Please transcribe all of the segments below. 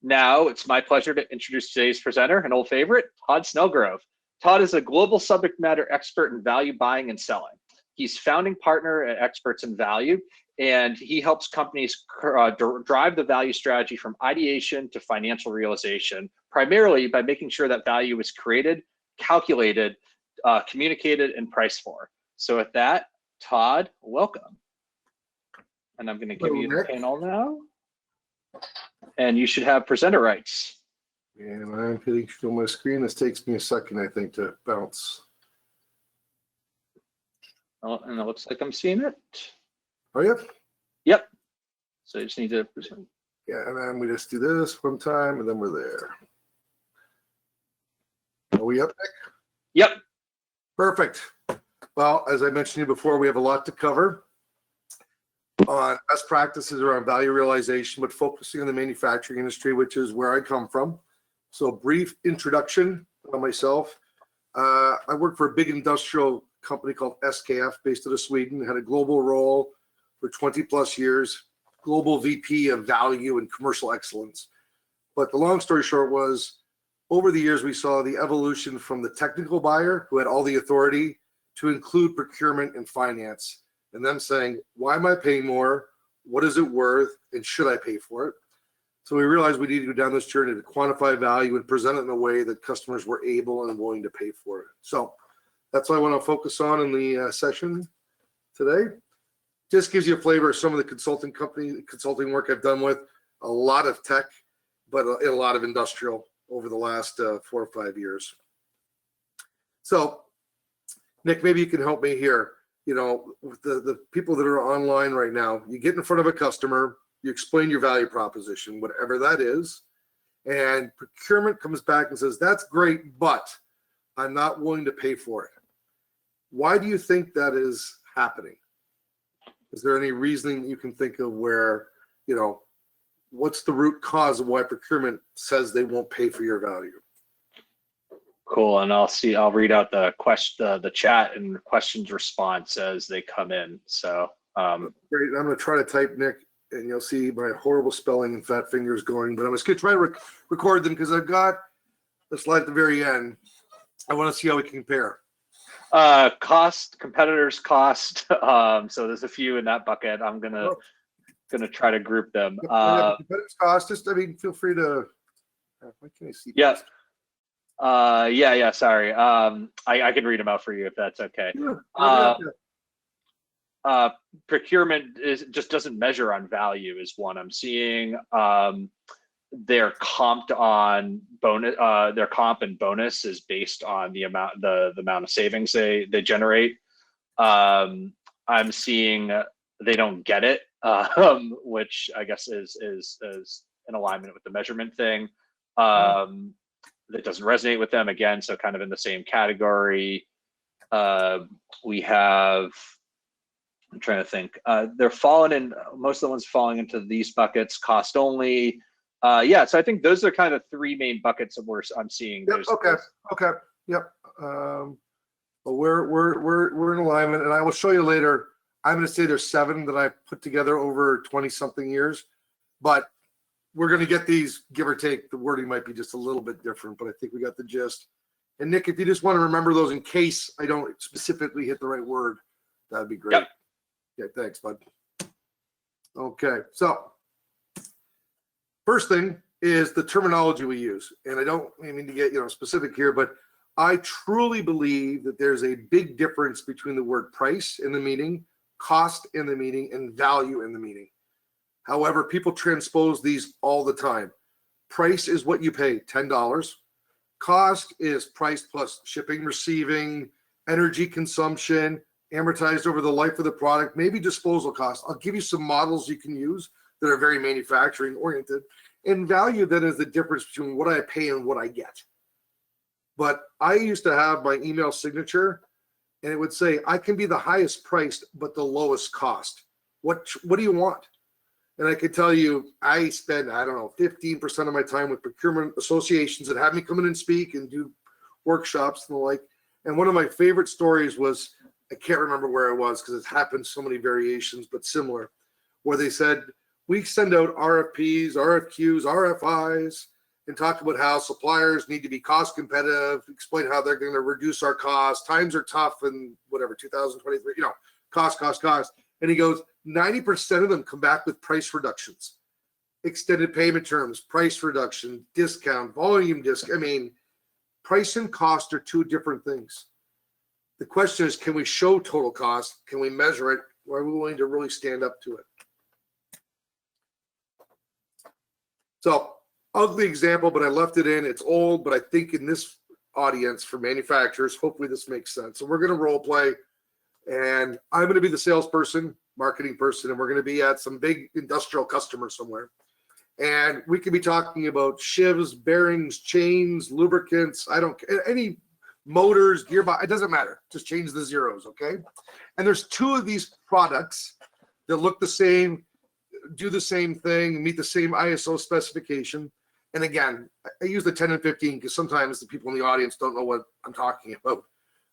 Now it's my pleasure to introduce today's presenter, an old favorite, Todd Snelgove. Todd is a global subject matter expert in value buying and selling. He's founding partner at Experts in Value, and he helps companies drive the value strategy from ideation to financial realization, primarily by making sure that value is created, calculated, communicated, and priced for. So with that, Todd, welcome. And I'm going to give you the panel now. And you should have presenter rights. And I'm hitting show my screen. This takes me a second, I think, to bounce. Oh, and it looks like I'm seeing it. Oh, yeah? Yep. So you just need to present. Yeah, and then we just do this one time, and then we're there. Are we up, Nick? Yep. Perfect. Well, as I mentioned to you before, we have a lot to cover on best practices around value realization, but focusing on the manufacturing industry, which is where I come from. So brief introduction on myself. I work for a big industrial company called SKF based out of Sweden, had a global role for 20 plus years, global VP of value and commercial excellence. But the long story short was, over the years, we saw the evolution from the technical buyer who had all the authority to include procurement and finance, and them saying, why am I paying more? What is it worth? And should I pay for it? So we realized we needed to go down this journey to quantify value and present it in a way that customers were able and willing to pay for it. So that's what I want to focus on in the session today. Just gives you a flavor of some of the consulting work I've done with a lot of tech, but a lot of industrial over the last 4 or 5 years. So Nick, maybe you can help me here. You know, the people that are online right now, you get in front of a customer, you explain your value proposition, whatever that is, and procurement comes back and says, that's great, but I'm not willing to pay for it. Why do you think that is happening? Is there any reasoning you can think of where, you know, what's the root cause of why procurement says they won't pay for your value? Cool, and I'll read out the chat and questions response as they come in. So great. I'm going to try to type, Nick, and you'll see my horrible spelling and fat fingers going. But I'm just going to try to record them because I've got the slide at the very end. I want to see how we can compare. Cost, competitors' cost. So there's a few in that bucket. I'm gonna try to group them. Competitors' cost. Just, I mean, feel free to. Why can't I see? Yeah. Yeah. Sorry. I can read them out for you if that's okay. Yeah. Procurement just doesn't measure on value is one I'm seeing. They're comped on bonus. Their comp and bonus is based on the amount of savings they generate. I'm seeing they don't get it, which I guess is in alignment with the measurement thing. That doesn't resonate with them again, so kind of in the same category. We have, I'm trying to think, they're falling in, most of the ones falling into these buckets, cost only. Yeah, so I think those are kind of 3 main buckets that I'm seeing. Yep, okay, yep. Well, we're in alignment, and I will show you later. I'm going to say there's 7 that I've put together over 20-something years, but we're going to get these, give or take. The wording might be just a little bit different, but I think we got the gist. And Nick, if you just want to remember those in case I don't specifically hit the right word, that'd be great. Yep. Yeah, thanks, bud. Okay, so first thing is the terminology we use. And I don't mean to get specific here, but I truly believe that there's a big difference between the word price in the meaning, cost in the meaning, and value in the meaning. However, people transpose these all the time. Price is what you pay, $10. Cost is price plus shipping, receiving, energy consumption, amortized over the life of the product, maybe disposal costs. I'll give you some models you can use that are very manufacturing oriented. And value then is the difference between what I pay and what I get. But I used to have my email signature and it would say, I can be the highest priced, but the lowest cost. What do you want? And I can tell you, I spend, 15% of my time with procurement associations that have me come in and speak and do workshops and the like. And one of my favorite stories was, I can't remember where it was because it's happened so many variations, but similar, where they said, we send out RFPs, RFQs, RFIs, and talk about how suppliers need to be cost competitive, explain how they're going to reduce our costs. Times are tough in whatever, 2023, cost. And he goes, 90% of them come back with price reductions, extended payment terms, price reduction, discount, volume discount. I mean, price and cost are two different things. The question is, can we show total cost? Can we measure it? Or are we willing to really stand up to it? So, ugly example, but I left it in. It's old, but I think in this audience for manufacturers, hopefully this makes sense. So we're going to role play, and I'm going to be the salesperson, marketing person, and we're going to be at some big industrial customer somewhere. And we could be talking about shivs, bearings, chains, lubricants. I don't care, any motors, gearbox, it doesn't matter. Just change the zeros, okay? And there's two of these products that look the same, do the same thing, meet the same ISO specification. And again, I use the 10 and 15 because sometimes the people in the audience don't know what I'm talking about.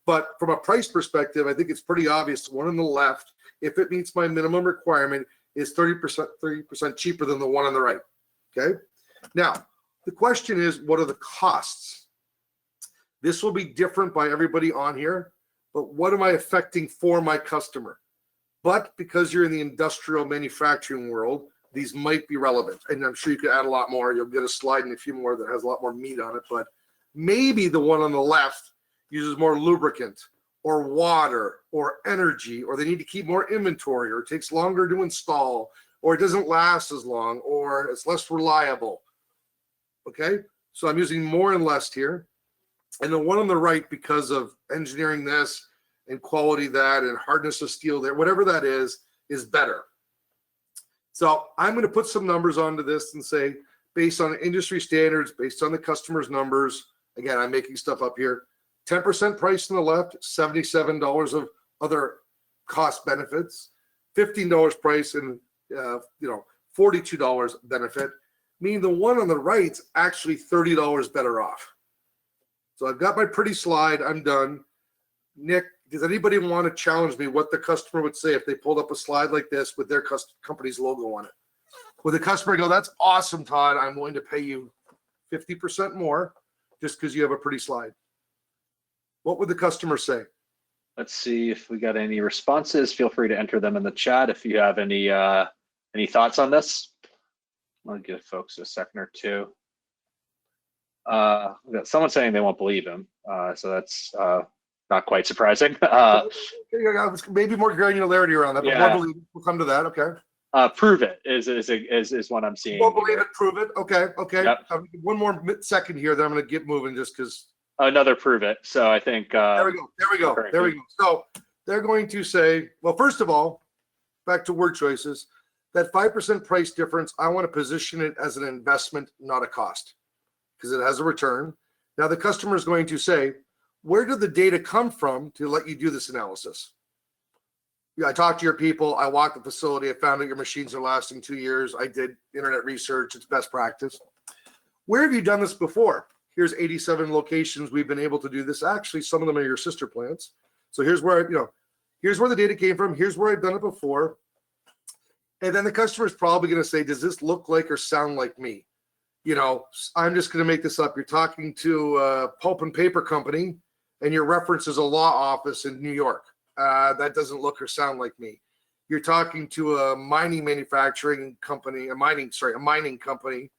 But from a price perspective, I think it's pretty obvious. The one on the left, if it meets my minimum requirement, is 30% cheaper than the one on the right. Okay. Now, the question is, what are the costs? This will be different by everybody on here, but what am I affecting for my customer? But because you're in the industrial manufacturing world, these might be relevant. And I'm sure you could add a lot more. You'll get a slide and a few more that has a lot more meat on it. But maybe the one on the left uses more lubricant or water or energy, or they need to keep more inventory, or it takes longer to install, or it doesn't last as long, or it's less reliable. Okay, so I'm using more and less here. And the one on the right, because of engineering this and quality that and hardness of steel there, whatever that is better. So I'm going to put some numbers onto this and say, based on industry standards, based on the customer's numbers, again, I'm making stuff up here, 10% price on the left, $77 of other cost benefits, $15 price and $42 benefit, meaning the one on the right's actually $30 better off. So I've got my pretty slide. I'm done. Nick, does anybody want to challenge me what the customer would say if they pulled up a slide like this with their company's logo on it? Would the customer go, that's awesome, Todd, I'm willing to pay you 50% more just because you have a pretty slide? What would the customer say? Let's see if we got any responses. Feel free to enter them in the chat if you have any thoughts on this. I'll give folks a second or two. We got someone saying they won't believe him, so that's not quite surprising. Maybe more granularity around that, but yeah. more believe it. We'll come to that. Okay. Prove it is what I'm seeing. More believe it, prove it. Okay. Yep. One more second here, then I'm going to get moving just because. Another prove it. So I think. There we go. So they're going to say, well, first of all, back to word choices, that 5% price difference, I want to position it as an investment, not a cost, because it has a return. Now the customer is going to say, where did the data come from to let you do this analysis? Yeah, I talked to your people. I walked the facility. I found that your machines are lasting 2 years. I did internet research. It's best practice. Where have you done this before? Here's 87 locations we've been able to do this. Actually, some of them are your sister plants. So here's where here's where the data came from. Here's where I've done it before. And then the customer is probably going to say, does this look like or sound like me? I'm just going to make this up. You're talking to a pulp and paper company, and your reference is a law office in New York. That doesn't look or sound like me. You're talking to a mining manufacturing company, a mining company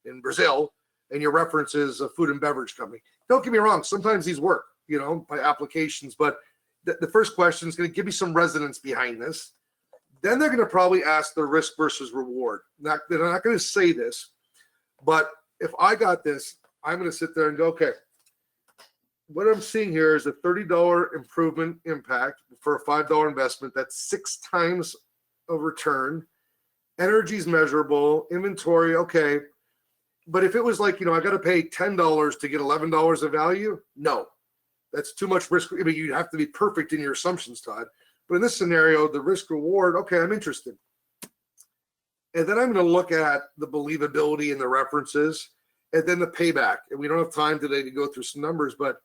in Brazil, and your reference is a food and beverage company. Don't get me wrong. Sometimes these work, by applications, but the first question is going to give me some resonance behind this. Then they're going to probably ask the risk versus reward. They're not going to say this, but if I got this, I'm going to sit there and go, okay, what I'm seeing here is a $30 improvement impact for a $5 investment. That's 6 times a return. Energy is measurable. Inventory, okay. But if it was like, I got to pay $10 to get $11 of value, no, that's too much risk. I mean, you have to be perfect in your assumptions, Todd. But in this scenario, the risk reward, okay, I'm interested. And then I'm going to look at the believability and the references, and then the payback. And we don't have time today to go through some numbers, but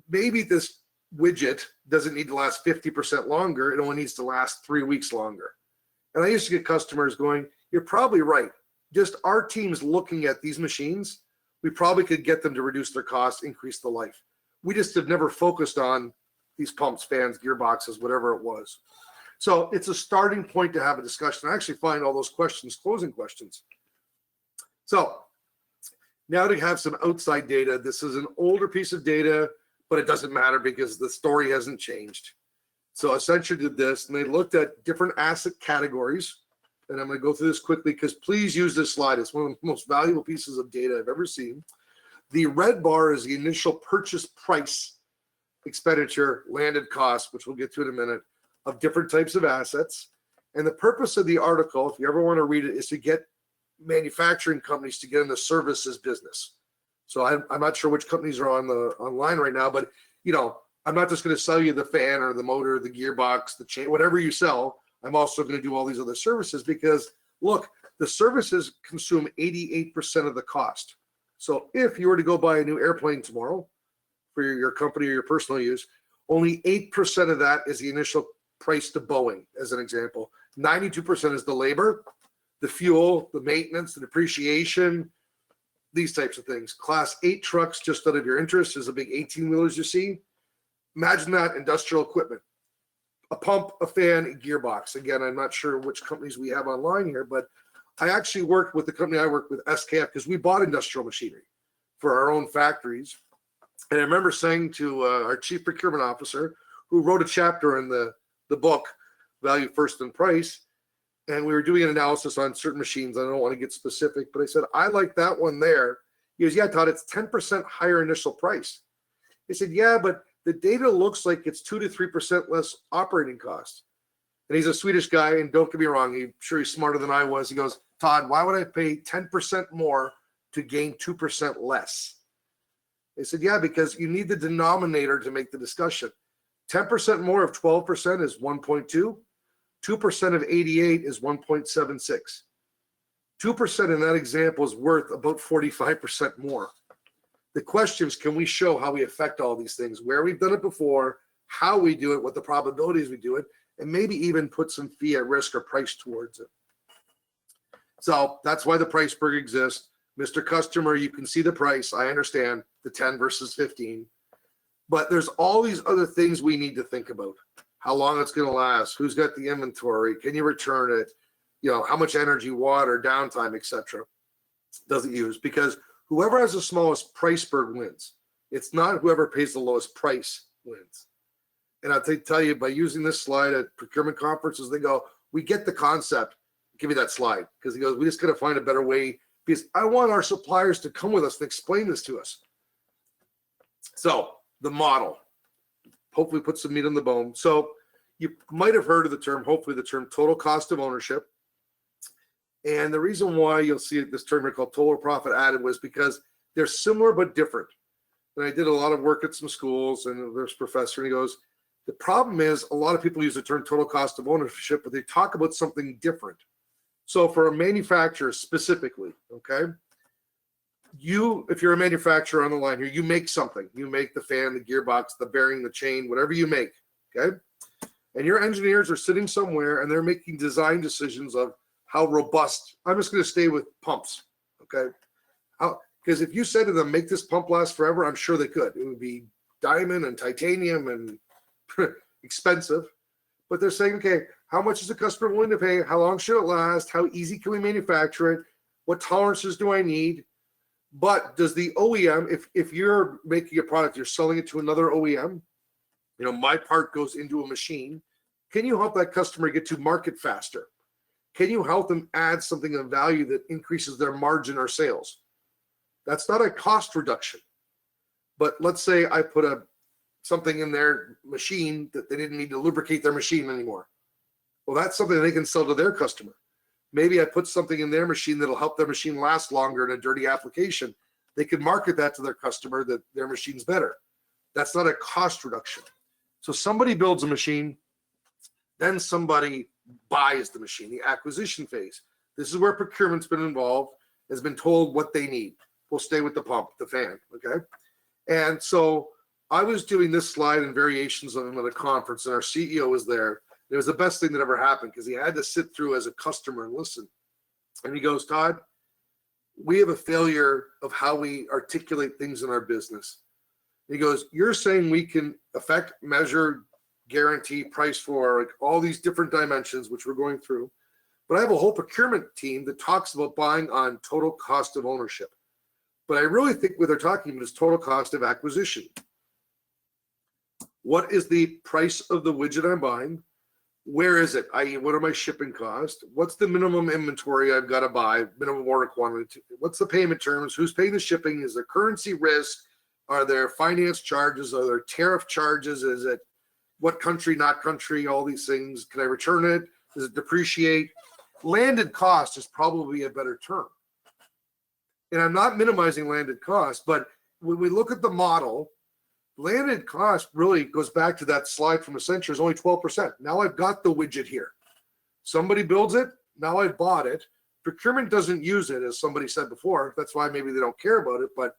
maybe this widget doesn't need to last 50% longer. It only needs to last 3 weeks longer. And I used to get customers going, you're probably right. Just our teams looking at these machines, we probably could get them to reduce their costs, increase the life. We just have never focused on these pumps, fans, gearboxes, whatever it was. So it's a starting point to have a discussion. I actually find all those questions closing questions. So now to have some outside data, this is an older piece of data, but it doesn't matter because the story hasn't changed. So Accenture did this, and they looked at different asset categories. And I'm going to go through this quickly because please use this slide. It's one of the most valuable pieces of data I've ever seen. The red bar is the initial purchase price, expenditure, landed cost, which we'll get to in a minute, of different types of assets. And the purpose of the article, if you ever want to read it, is to get manufacturing companies to get in the services business. So I'm not sure which companies are online right now, but I'm not just going to sell you the fan or the motor, the gearbox, the chain, whatever you sell. I'm also going to do all these other services because, look, the services consume 88% of the cost. So if you were to go buy a new airplane tomorrow for your company or your personal use, only 8% of that is the initial price to Boeing, as an example. 92% is the labor, the fuel, the maintenance, the depreciation, these types of things. Class 8 trucks, just out of your interest, is a big 18-wheelers you see. Imagine that industrial equipment. A pump, a fan, a gearbox. Again, I'm not sure which companies we have online here, but I actually worked with the company I work with, SKF, because we bought industrial machinery for our own factories. And I remember saying to our chief procurement officer, who wrote a chapter in the book, Value First and Price, and we were doing an analysis on certain machines. I don't want to get specific, but I said, I like that one there. He goes, yeah, Todd, it's 10% higher initial price. He said, yeah, but the data looks like it's 2 to 3% less operating costs. And he's a Swedish guy, and don't get me wrong, I'm sure he's smarter than I was. He goes, Todd, why would I pay 10% more to gain 2% less? They said, yeah, because you need the denominator to make the discussion. 10% more of 12% is 1.2. 2% of 88 is 1.76. 2% in that example is worth about 45% more. The question is, can we show how we affect all these things, where we've done it before, how we do it, what the probabilities we do it, and maybe even put some fee at risk or price towards it. So that's why the price berg exists. Mr. Customer, you can see the price. I understand the 10 versus 15. But there's all these other things we need to think about. How long it's going to last, who's got the inventory, can you return it, how much energy, water, downtime, etc. does it use? Because whoever has the smallest price berg wins. It's not whoever pays the lowest price wins. And I'll tell you, by using this slide at procurement conferences, they go, we get the concept. Give me that slide. Because he goes, we just got to find a better way. Because I want our suppliers to come with us and explain this to us. So the model, hopefully put some meat on the bone. So you might have heard of the term, hopefully the term total cost of ownership. And the reason why you'll see this term here called total profit added was because they're similar but different. And I did a lot of work at some schools, and there's a professor, and he goes, the problem is a lot of people use the term total cost of ownership, but they talk about something different. So for a manufacturer specifically, okay, if you're a manufacturer on the line here, you make something. You make the fan, the gearbox, the bearing, the chain, whatever you make, okay? And your engineers are sitting somewhere, and they're making design decisions of how robust. I'm just going to stay with pumps, okay? Because if you said to them, make this pump last forever, I'm sure they could. It would be diamond and titanium and expensive. But they're saying, okay, how much is the customer willing to pay? How long should it last? How easy can we manufacture it? What tolerances do I need? But does the OEM, if you're making a product, you're selling it to another OEM, my part goes into a machine. Can you help that customer get to market faster? Can you help them add something of value that increases their margin or sales? That's not a cost reduction. But let's say I put something in their machine that they didn't need to lubricate their machine anymore. Well, that's something they can sell to their customer. Maybe I put something in their machine that'll help their machine last longer in a dirty application. They could market that to their customer that their machine's better. That's not a cost reduction. So somebody builds a machine, then somebody buys the machine, the acquisition phase. This is where procurement's been involved, has been told what they need. We'll stay with the pump, the fan, okay? And so I was doing this slide and variations of them at a conference, and our CEO was there. It was the best thing that ever happened because he had to sit through as a customer and listen. And he goes, Todd, we have a failure of how we articulate things in our business. He goes, you're saying we can affect, measure, guarantee, price for, like all these different dimensions, which we're going through. But I have a whole procurement team that talks about buying on total cost of ownership. But I really think what they're talking about is total cost of acquisition. What is the price of the widget I'm buying? Where is it? I.e., what are my shipping costs? What's the minimum inventory I've got to buy? Minimum order quantity? What's the payment terms? Who's paying the shipping? Is there currency risk? Are there finance charges? Are there tariff charges? Is it what country, not country? All these things. Can I return it? Does it depreciate? Landed cost is probably a better term. And I'm not minimizing landed cost, but when we look at the model, landed cost really goes back to that slide from Accenture is only 12%. Now I've got the widget here. Somebody builds it. Now I've bought it. Procurement doesn't use it, as somebody said before. That's why maybe they don't care about it, but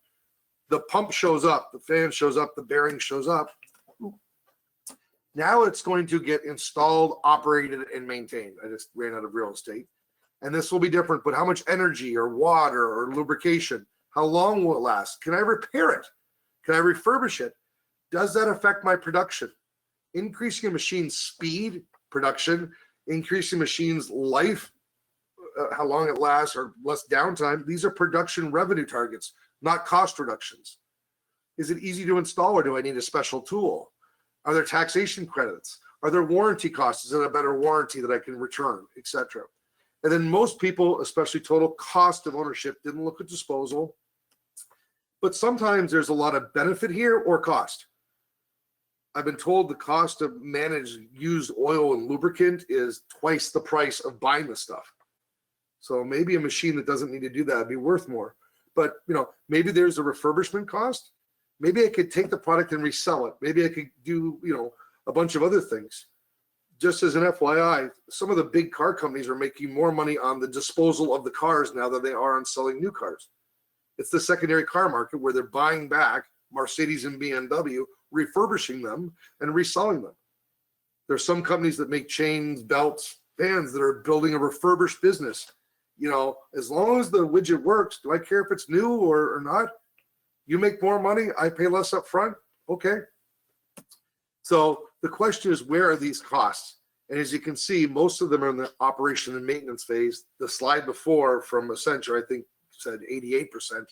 the pump shows up, the fan shows up, the bearing shows up. Now it's going to get installed, operated, and maintained. I just ran out of real estate. And this will be different, but how much energy or water or lubrication? How long will it last? Can I repair it? Can I refurbish it? Does that affect my production? Increasing a machine's speed, production, increasing machine's life, how long it lasts, or less downtime. These are production revenue targets, not cost reductions. Is it easy to install, or do I need a special tool? Are there taxation credits? Are there warranty costs? Is it a better warranty that I can return, etc.? And then most people, especially total cost of ownership, didn't look at disposal. But sometimes there's a lot of benefit here or cost. I've been told the cost of managed used oil and lubricant is twice the price of buying the stuff. So maybe a machine that doesn't need to do that would be worth more. But maybe there's a refurbishment cost. Maybe I could take the product and resell it. Maybe I could do a bunch of other things. Just as an FYI, some of the big car companies are making more money on the disposal of the cars now than they are on selling new cars. It's the secondary car market where they're buying back Mercedes and BMW, refurbishing them and reselling them. There's some companies that make chains, belts, fans that are building a refurbished business. As long as the widget works, do I care if it's new or not? You make more money, I pay less up front. Okay. So the question is, where are these costs? And as you can see, most of them are in the operation and maintenance phase. The slide before from Accenture, I think, said 88%.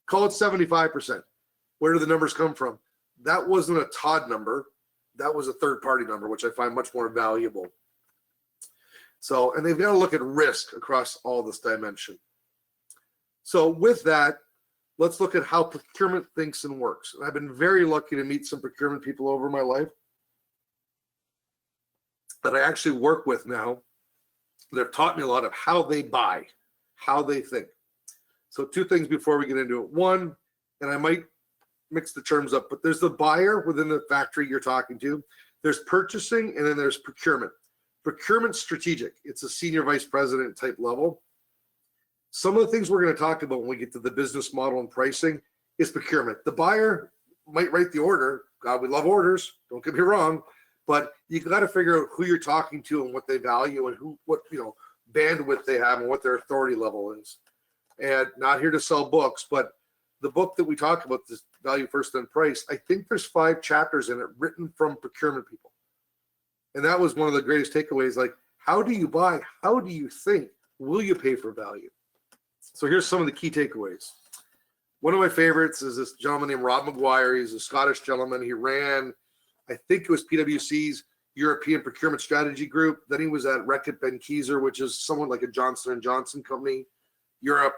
Call it 75%. Where do the numbers come from? That wasn't a Todd number. That was a third-party number, which I find much more valuable. So, and they've got to look at risk across all this dimension. So with that, let's look at how procurement thinks and works. And I've been very lucky to meet some procurement people over my life that I actually work with now. They've taught me a lot of how they buy, how they think. So two things before we get into it. One, and I might mix the terms up, but there's the buyer within the factory you're talking to. There's purchasing, and then there's procurement. Procurement strategic. It's a senior vice president type level. Some of the things we're going to talk about when we get to the business model and pricing is procurement. The buyer might write the order. God, we love orders. Don't get me wrong, but you got to figure out who you're talking to and what they value and what bandwidth they have and what their authority level is. And not here to sell books, but the book that we talk about, this Value First Then Price, I think there's 5 chapters in it written from procurement people. And that was one of the greatest takeaways. Like, how do you buy? How do you think? Will you pay for value? So here's some of the key takeaways. One of my favorites is this gentleman named Rob McGuire. He's a Scottish gentleman. He ran, I think it was PwC's European Procurement Strategy Group. Then he was at Reckitt Benckiser, which is somewhat like a Johnson & Johnson company, Europe.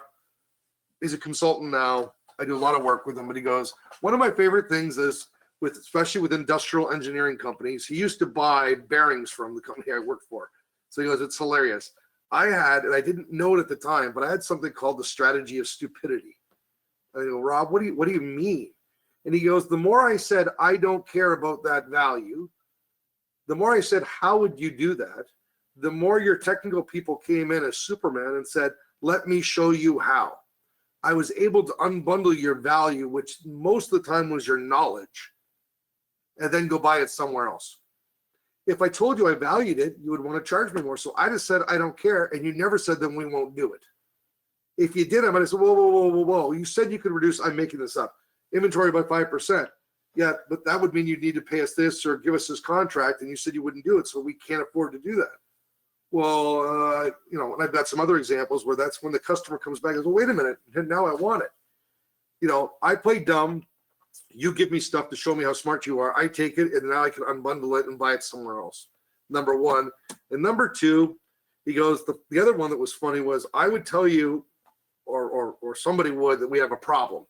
He's a consultant now. I do a lot of work with him, but he goes, one of my favorite things is, especially with industrial engineering companies, he used to buy bearings from the company I worked for. So he goes, it's hilarious. And I didn't know it at the time, but I had something called the strategy of stupidity. I go, Rob, what do you mean? And he goes, the more I said, I don't care about that value, the more I said, how would you do that? The more your technical people came in as Superman and said, let me show you how. I was able to unbundle your value, which most of the time was your knowledge, and then go buy it somewhere else. If I told you I valued it, you would want to charge me more. So I just said, I don't care. And you never said, then we won't do it. If you did, I might have said, whoa, whoa, whoa, whoa, whoa. You said you could reduce, I'm making this up, inventory by 5%. Yeah, but that would mean you'd need to pay us this or give us this contract. And you said you wouldn't do it. So we can't afford to do that. Well, you know, and I've got some other examples where that's when the customer comes back and goes, well, wait a minute, and now I want it. You know, I play dumb. You give me stuff to show me how smart you are. I take it, and now I can unbundle it and buy it somewhere else. Number one. And number two, he goes, the other one that was funny was I would tell you, or somebody would, that we have a problem.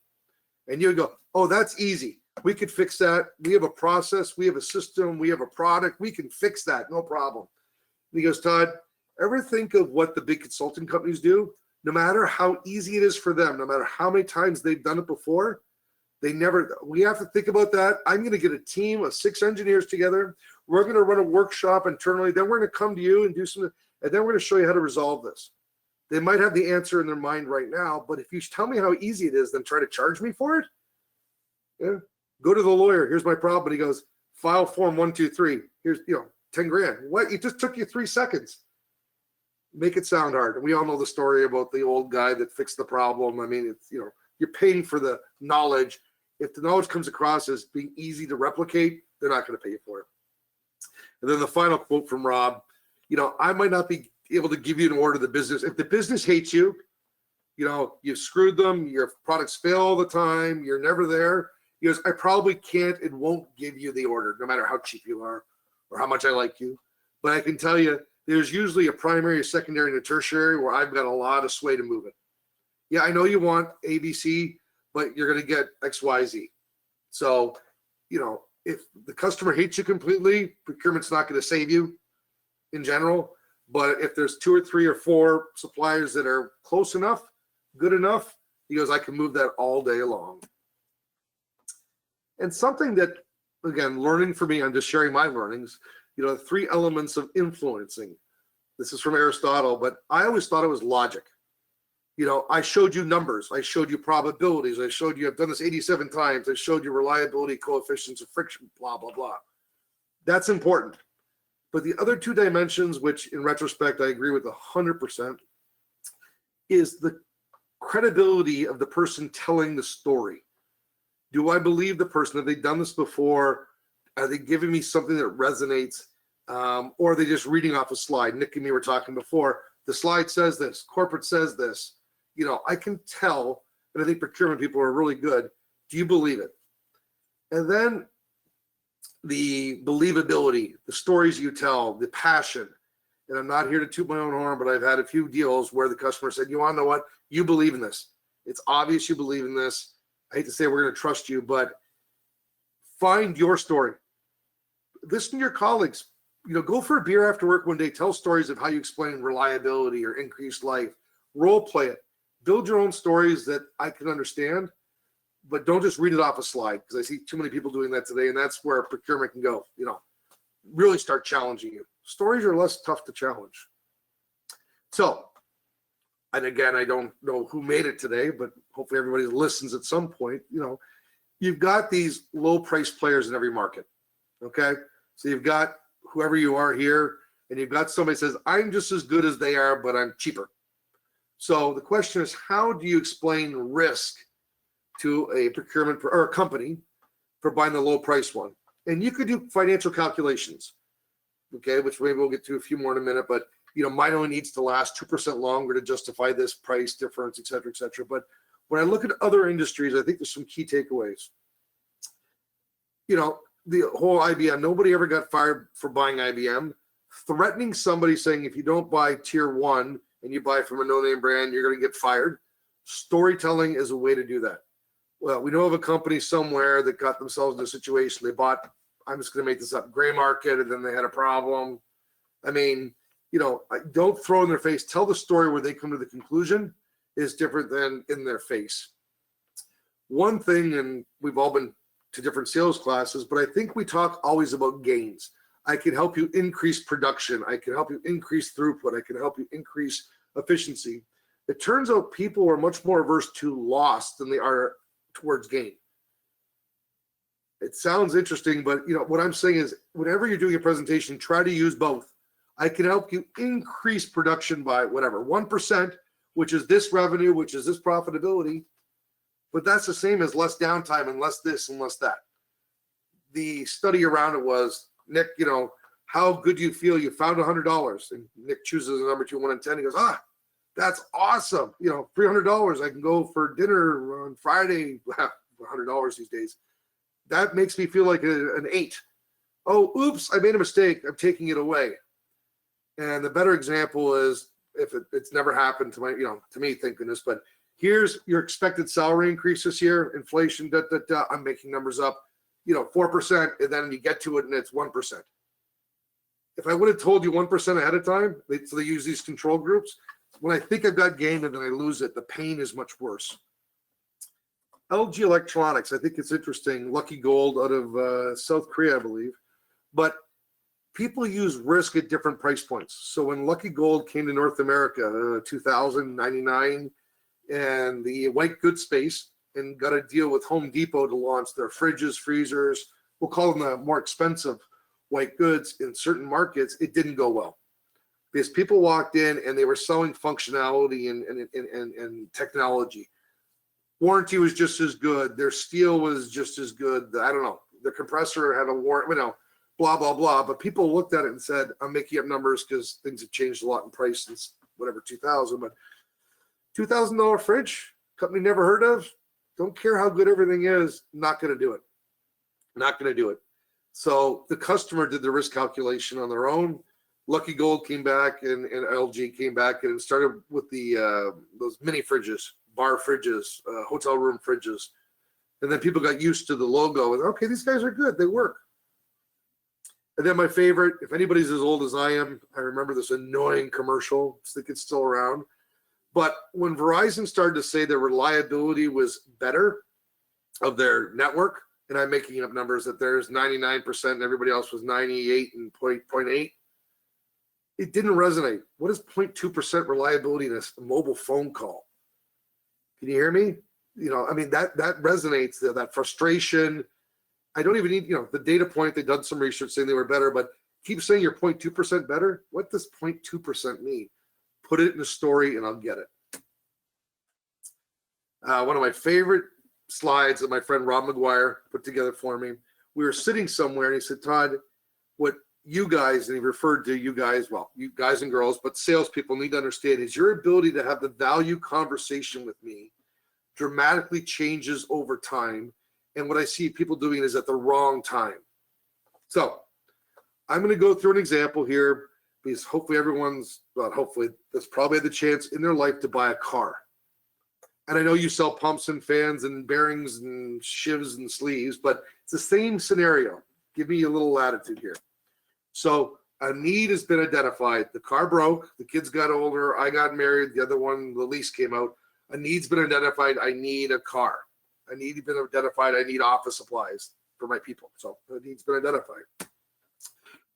And you would go, oh, that's easy. We could fix that. We have a process. We have a system. We have a product. We can fix that. No problem. And he goes, Todd, ever think of what the big consulting companies do? No matter how easy it is for them, no matter how many times they've done it before, we have to think about that. I'm going to get a team of 6 engineers together. We're going to run a workshop internally. Then we're going to come to you and do something. And then we're going to show you how to resolve this. They might have the answer in their mind right now, but if you tell me how easy it is, then try to charge me for it. Yeah. Go to the lawyer. Here's my problem. And he goes, file form 123. Here's, 10 grand. What? It just took you 3 seconds. Make it sound hard. And we all know the story about the old guy that fixed the problem. I mean, it's, you're paying for the knowledge. If the knowledge comes across as being easy to replicate, they're not going to pay you for it. And then the final quote from Rob, I might not be able to give you an order to the business. If the business hates you, you've screwed them, your products fail all the time, you're never there. He goes, I probably can't and won't give you the order, no matter how cheap you are or how much I like you. But I can tell you, there's usually a primary, a secondary, and a tertiary where I've got a lot of sway to move it. Yeah, I know you want ABC, but you're going to get XYZ. So, if the customer hates you completely, procurement's not going to save you in general. But if there's 2 or 3 or 4 suppliers that are close enough, good enough, he goes, I can move that all day long. And something that, again, learning for me, I'm just sharing my learnings, 3 elements of influencing. This is from Aristotle, but I always thought it was logic. I showed you numbers. I showed you probabilities. I showed you, I've done this 87 times. I showed you reliability coefficients of friction, blah, blah, blah. That's important. But the other 2 dimensions, which in retrospect, I agree with 100%, is the credibility of the person telling the story. Do I believe the person? Have they done this before? Are they giving me something that resonates? Or are they just reading off a slide? Nick and me were talking before. The slide says this, corporate says this. I can tell, and I think procurement people are really good. Do you believe it? And then the believability, the stories you tell, the passion. And I'm not here to toot my own horn, but I've had a few deals where the customer said, you want to know what? You believe in this. It's obvious you believe in this. I hate to say we're going to trust you, but find your story. Listen to your colleagues. Go for a beer after work one day. Tell stories of how you explain reliability or increased life. Role play it. Build your own stories that I can understand, but don't just read it off a slide, because I see too many people doing that today, and that's where procurement can go. Really start challenging you. Stories are less tough to challenge. So, and again, I don't know who made it today, but hopefully everybody listens at some point. You've got these low price players in every market. Okay, so you've got whoever you are here, and you've got somebody that says, I'm just as good as they are, but I'm cheaper. So the question is, how do you explain risk to a procurement or a company for buying the low price one? And you could do financial calculations, okay, which maybe we'll get to a few more in a minute, but mine only needs to last 2% longer to justify this price difference, et cetera, et cetera. But when I look at other industries, I think there's some key takeaways. The whole IBM, nobody ever got fired for buying IBM. Threatening somebody saying, if you don't buy tier 1 and you buy from a no-name brand, you're going to get fired. Storytelling is a way to do that. Well, we know of a company somewhere that got themselves in a situation. They bought, I'm just going to make this up, gray market, and then they had a problem. I mean, don't throw in their face. Tell the story where they come to the conclusion is different than in their face. One thing, and we've all been to different sales classes, but I think we talk always about gains. I can help you increase production. I can help you increase throughput. I can help you increase efficiency. It turns out people are much more averse to loss than they are towards gain. It sounds interesting, but what I'm saying is whenever you're doing a presentation, try to use both. I can help you increase production by whatever, 1%, which is this revenue, which is this profitability, but that's the same as less downtime and less this and less that. The study around it was, Nick, how good do you feel? You found $100. And Nick chooses a number 2, 1, and 10. He goes, that's awesome. $300. I can go for dinner on Friday. $100 these days. That makes me feel like an 8. Oh, oops, I made a mistake. I'm taking it away. And the better example is, if it's never happened to me, thank goodness, but here's your expected salary increase this year, inflation, I'm making numbers up, 4%, and then you get to it and it's 1%. If I would have told you 1% ahead of time, so they use these control groups, when I think I've got gain and then I lose it, the pain is much worse. LG Electronics, I think it's interesting, Lucky Gold out of South Korea, I believe, but people use risk at different price points. So when Lucky Gold came to North America, 2099, and the white goods space, and got a deal with Home Depot to launch their fridges, freezers, we'll call them the more expensive white goods in certain markets, it didn't go well. Because people walked in and they were selling functionality and technology. Warranty was just as good. Their steel was just as good. I don't know. The compressor had a warranty, blah, blah, blah. But people looked at it and said, I'm making up numbers because things have changed a lot in price since whatever, 2000. But $2,000 fridge, company never heard of, don't care how good everything is, not going to do it. Not going to do it. So the customer did the risk calculation on their own. Lucky Gold came back and LG came back and started with those mini fridges, bar fridges, hotel room fridges. And then people got used to the logo and, okay, these guys are good. They work. And then my favorite, if anybody's as old as I am, I remember this annoying commercial. I think it's still around. But when Verizon started to say their reliability was better of their network, and I'm making up numbers that there's 99% and everybody else was 98 and 0.8, it didn't resonate. What is 0.2% reliability in a mobile phone call? Can you hear me? That resonates, that frustration. I don't even need, the data point. They've done some research saying they were better, but keep saying you're 0.2% better. What does 0.2% mean? Put it in a story and I'll get it. One of my favorite slides that my friend Rob McGuire put together for me. We were sitting somewhere and he said, Todd, what you guys, and he referred to you guys, well, you guys and girls, but salespeople need to understand is your ability to have the value conversation with me dramatically changes over time. And what I see people doing is at the wrong time. So I'm going to go through an example here because hopefully hopefully that's probably had the chance in their life to buy a car. And I know you sell pumps and fans and bearings and shivs and sleeves, but it's the same scenario. Give me a little latitude here. So a need has been identified. The car broke, the kids got older, I got married, the other one, the lease came out. A need's been identified, I need a car. A need has been identified, I need office supplies for my people. So the need's been identified.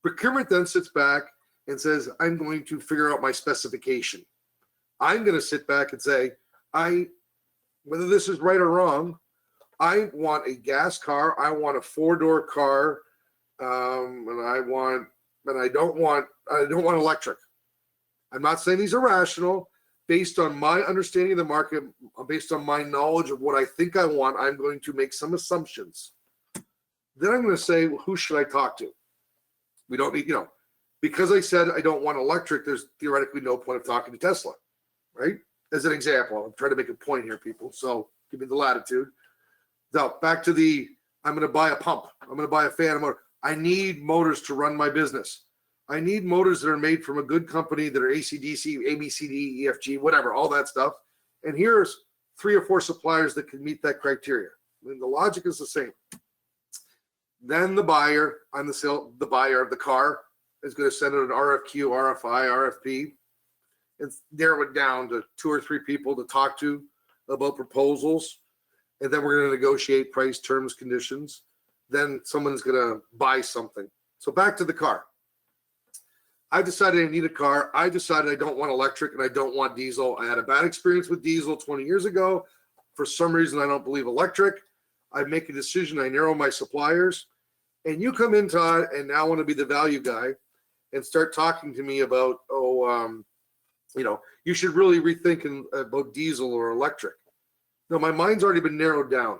Procurement then sits back and says, I'm going to figure out my specification. I'm going to sit back and say, whether this is right or wrong, I want a gas car, I want a 4-door car, and I don't want electric. I'm not saying these are rational. Based on my understanding of the market, based on my knowledge of what I think I want, I'm going to make some assumptions. Then I'm going to say, well, who should I talk to? We don't need, because I said I don't want electric, there's theoretically no point of talking to Tesla, right? As an example, I'm trying to make a point here, people. So give me the latitude. Now, back to I'm going to buy a pump. I'm going to buy a fan, a motor. I need motors to run my business. I need motors that are made from a good company that are AC/DC, ABCD, EFG, whatever, all that stuff. And here's 3 or 4 suppliers that can meet that criteria. I mean, the logic is the same. Then the buyer, the buyer of the car is going to send out an RFQ, RFI, RFP, and narrow it down to 2 or 3 people to talk to about proposals. And then we're going to negotiate price, terms, conditions. Then someone's going to buy something. So back to the car. I decided I need a car. I decided I don't want electric and I don't want diesel. I had a bad experience with diesel 20 years ago. For some reason, I don't believe electric. I make a decision, I narrow my suppliers, and you come in, Todd, and now want to be the value guy and start talking to me about, you should really rethink about diesel or electric. No, my mind's already been narrowed down.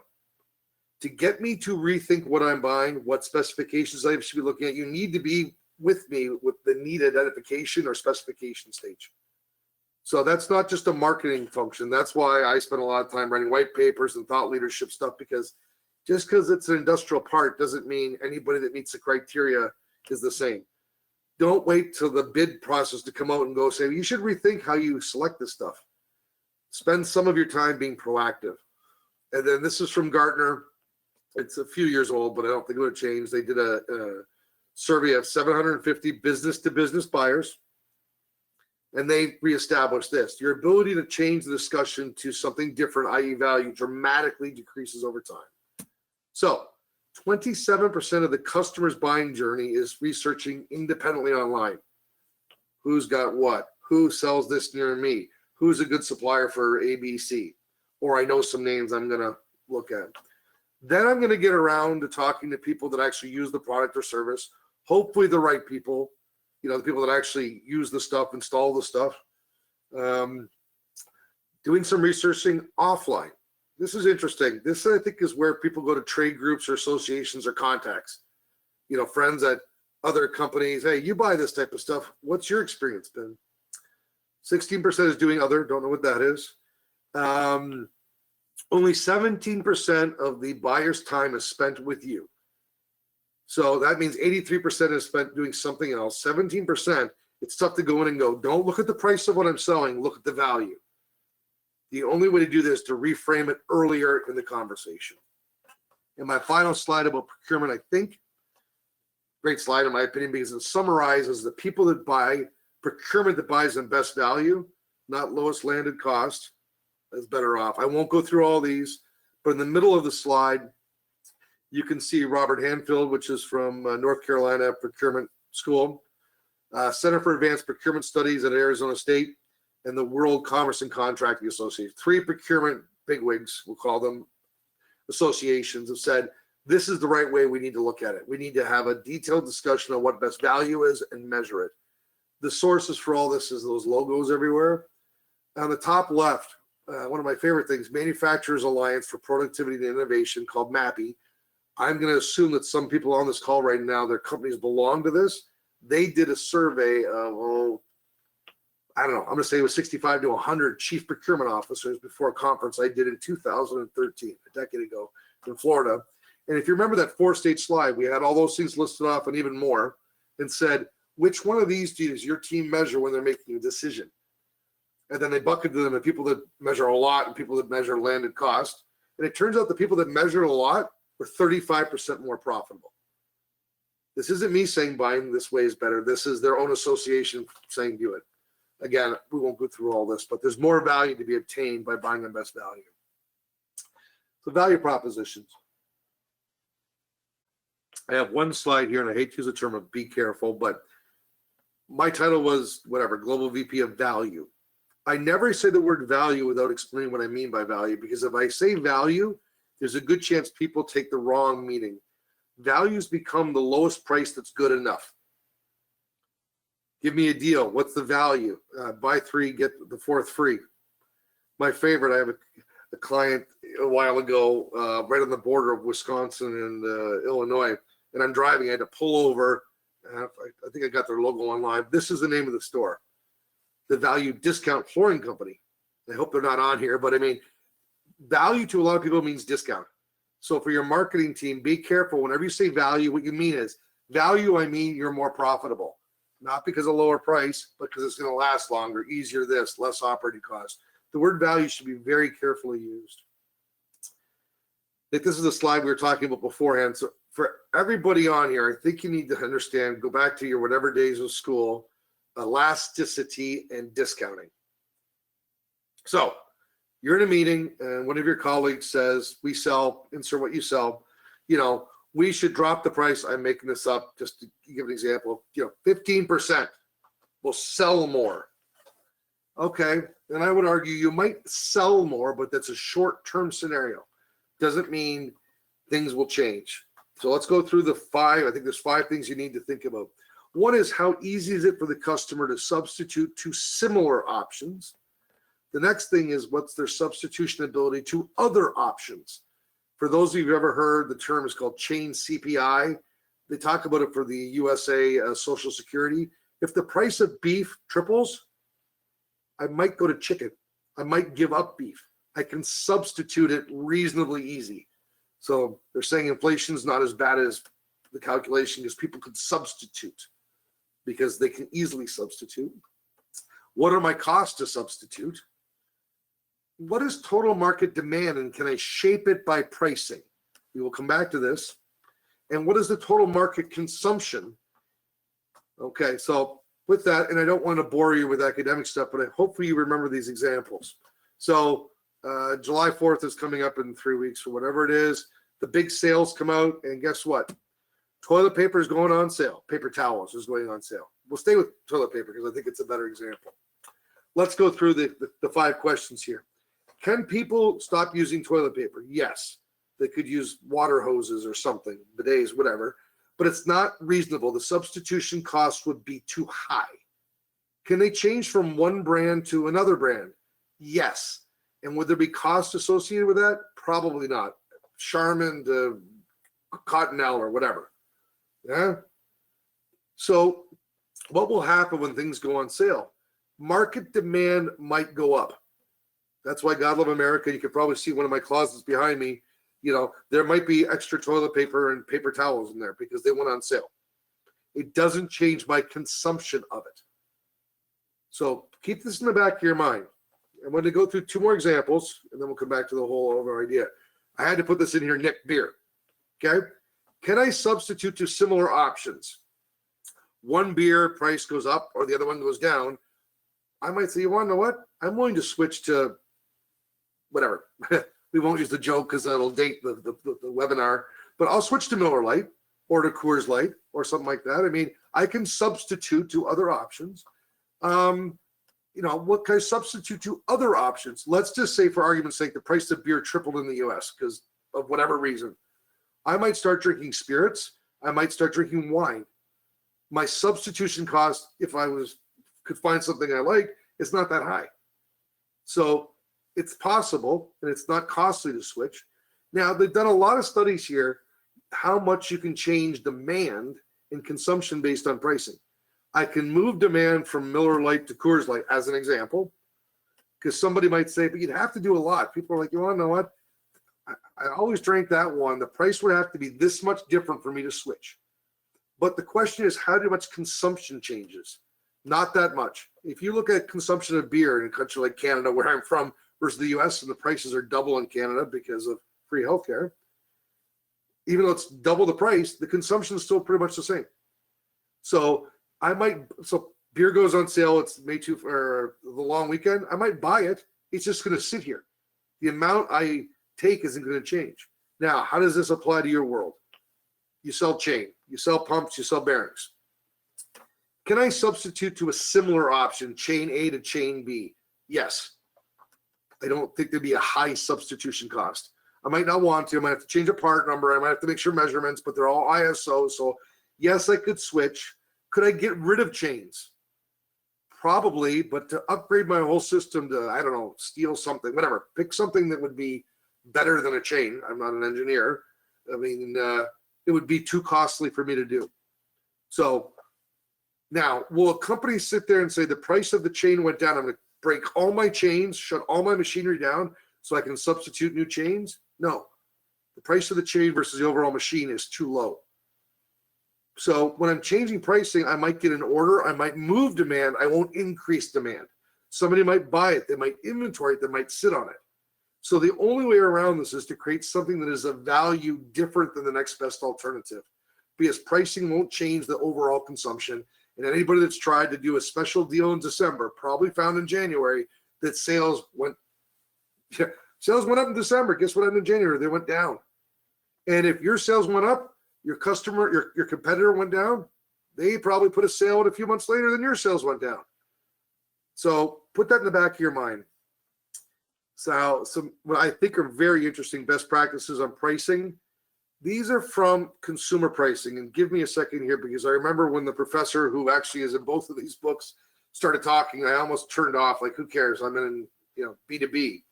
To get me to rethink what I'm buying, what specifications I should be looking at, you need to be with me with the need identification or specification stage. So that's not just a marketing function. That's why I spend a lot of time writing white papers and thought leadership stuff, because just because it's an industrial part doesn't mean anybody that meets the criteria is the same. Don't wait till the bid process to come out and go say, you should rethink how you select this stuff. Spend some of your time being proactive. And then this is from Gartner. It's a few years old, but I don't think it would change. They did a survey of 750 business-to-business buyers, and they reestablished this. Your ability to change the discussion to something different, i.e. value, dramatically decreases over time. So 27% of the customer's buying journey is researching independently online. Who's got what? Who sells this near me? Who's a good supplier for ABC? Or I know some names I'm going to look at. Then I'm going to get around to talking to people that actually use the product or service, hopefully the right people, the people that actually use the stuff, install the stuff. Doing some researching offline. This is interesting. This, I think, is where people go to trade groups or associations or contacts. Friends at other companies. Hey, you buy this type of stuff. What's your experience been? 16% is doing other. Don't know what that is. Only 17% of the buyer's time is spent with you. So that means 83% is spent doing something else. 17%, it's tough to go in and go, don't look at the price of what I'm selling, look at the value. The only way to do this is to reframe it earlier in the conversation. And my final slide about procurement, I think, great slide in my opinion, because it summarizes the people that buy, procurement that buys them best value, not lowest landed cost, is better off. I won't go through all these, but in the middle of the slide, you can see Robert Hanfield, which is from North Carolina Procurement School, Center for Advanced Procurement Studies at Arizona State, and the World Commerce and Contracting Association. 3 procurement bigwigs, we'll call them, associations have said, this is the right way we need to look at it. We need to have a detailed discussion on what best value is and measure it. The sources for all this is those logos everywhere. On the top left, one of my favorite things, Manufacturers Alliance for Productivity and Innovation, called MAPI. I'm going to assume that some people on this call right now, their companies belong to this. They did a survey of, I don't know, I'm going to say it was 65 to 100 chief procurement officers before a conference I did in 2013, a decade ago in Florida. And if you remember that 4-stage slide, we had all those things listed off and even more, and said, which one of these does your team measure when they're making a decision? And then they bucketed them in people that measure a lot and people that measure landed cost. And it turns out the people that measure a lot were 35% more profitable. This isn't me saying buying this way is better. This is their own association saying do it. Again, we won't go through all this, but there's more value to be obtained by buying the best value. So value propositions. I have one slide here, and I hate to use the term of be careful, but my title was whatever, Global VP of Value. I never say the word value without explaining what I mean by value, because if I say value, there's a good chance people take the wrong meaning. Values become the lowest price that's good enough. Give me a deal. What's the value? Buy 3, get the 4th free. My favorite, I have a client a while ago, right on the border of Wisconsin and Illinois, and I'm driving. I had to pull over. I think I got their logo online. This is the name of the store, the Value Discount Flooring Company. I hope they're not on here, but I mean, value to a lot of people means discount. So for your marketing team, be careful. Whenever you say value, what you mean is value, I mean you're more profitable. Not because of lower price, but because it's going to last longer, easier this, less operating costs. The word value should be very carefully used. I think this is the slide we were talking about beforehand. So for everybody on here, I think you need to understand, go back to your whatever days of school, elasticity and discounting. So you're in a meeting and one of your colleagues says, we sell, insert what you sell, we should drop the price. I'm making this up just to give an example, 15%. We'll sell more. Okay, and I would argue you might sell more, but that's a short-term scenario. Doesn't mean things will change. So let's go through the 5. I think there's 5 things you need to think about. One is, how easy is it for the customer to substitute to similar options? The next thing is, what's their substitution ability to other options? For those of you who've ever heard, the term is called chain CPI. They talk about it for the USA Social Security. If the price of beef triples, I might go to chicken. I might give up beef. I can substitute it reasonably easy. So they're saying inflation is not as bad as the calculation, because people could substitute, because they can easily substitute. What are my costs to substitute? What is total market demand, and can I shape it by pricing? We will come back to this. And what is the total market consumption? Okay, so with that, and I don't want to bore you with academic stuff, but hopefully you remember these examples. So July 4th is coming up in 3 weeks or whatever it is. The big sales come out, and guess what? Toilet paper is going on sale. Paper towels is going on sale. We'll stay with toilet paper because I think it's a better example. Let's go through the 5 questions here. Can people stop using toilet paper? Yes. They could use water hoses or something, bidets, whatever, but it's not reasonable. The substitution cost would be too high. Can they change from one brand to another brand? Yes. And would there be costs associated with that? Probably not. Charmin to Cottonelle or whatever. Yeah. So what will happen when things go on sale? Market demand might go up. That's why God Love America, you could probably see one of my closets behind me. You know, there might be extra toilet paper and paper towels in there because they went on sale. It doesn't change my consumption of it. So keep this in the back of your mind. I'm going to go through 2 more examples, and then we'll come back to the whole overall idea. I had to put this in here, Nick, beer. Okay. Can I substitute to similar options? One beer price goes up or the other one goes down. I might say, you want to know what? I'm willing to switch to whatever. We won't use the joke because that'll date the webinar, but I'll switch to Miller Lite or to Coors Light or something like that. I mean, I can substitute to other options. You know, what can I substitute to other options? Let's just say, for argument's sake, the price of beer tripled in the US because of whatever reason. I might start drinking spirits. I might start drinking wine. My substitution cost, if I could find something I like, is not that high. So it's possible, and it's not costly to switch. Now, they've done a lot of studies here, how much you can change demand and consumption based on pricing. I can move demand from Miller Lite to Coors Light as an example, because somebody might say, but you'd have to do a lot. People are like, you want to know what? I always drank that one. The price would have to be this much different for me to switch. But the question is, how much consumption changes? Not that much. If you look at consumption of beer in a country like Canada, where I'm from, versus the US, and the prices are double in Canada because of free healthcare, even though it's double the price, the consumption is still pretty much the same. So beer goes on sale, it's May 2 or the long weekend, I might buy it. It's just going to sit here. The amount I take isn't going to change. Now, how does this apply to your world? You sell chain, you sell pumps, you sell bearings. Can I substitute to a similar option, chain A to chain B? Yes. I don't think there'd be a high substitution cost. I might not want to. I might have to change a part number. I might have to make sure measurements, but they're all ISO. So yes, I could switch. Could I get rid of chains? Probably, but to upgrade my whole system to, I don't know, steal something, whatever, pick something that would be better than a chain. I'm not an engineer. I mean, it would be too costly for me to do. So now, will a company sit there and say the price of the chain went down? I'm going to break all my chains, shut all my machinery down so I can substitute new chains? No. The price of the chain versus the overall machine is too low. So when I'm changing pricing, I might get an order, I might move demand, I won't increase demand. Somebody might buy it, they might inventory it, they might sit on it. So the only way around this is to create something that is of value different than the next best alternative, because pricing won't change the overall consumption. And anybody that's tried to do a special deal in December probably found in January that sales went up in December. Guess what happened in January? They went down. And if your sales went up, your customer, your competitor went down, they probably put a sale out a few months later than your sales went down. So put that in the back of your mind. So some what I think are very interesting best practices on pricing These are from consumer pricing. And give me a second here, because I remember when the professor, who actually is in both of these books, started talking, I almost turned off, like, who cares? I'm in, B2B.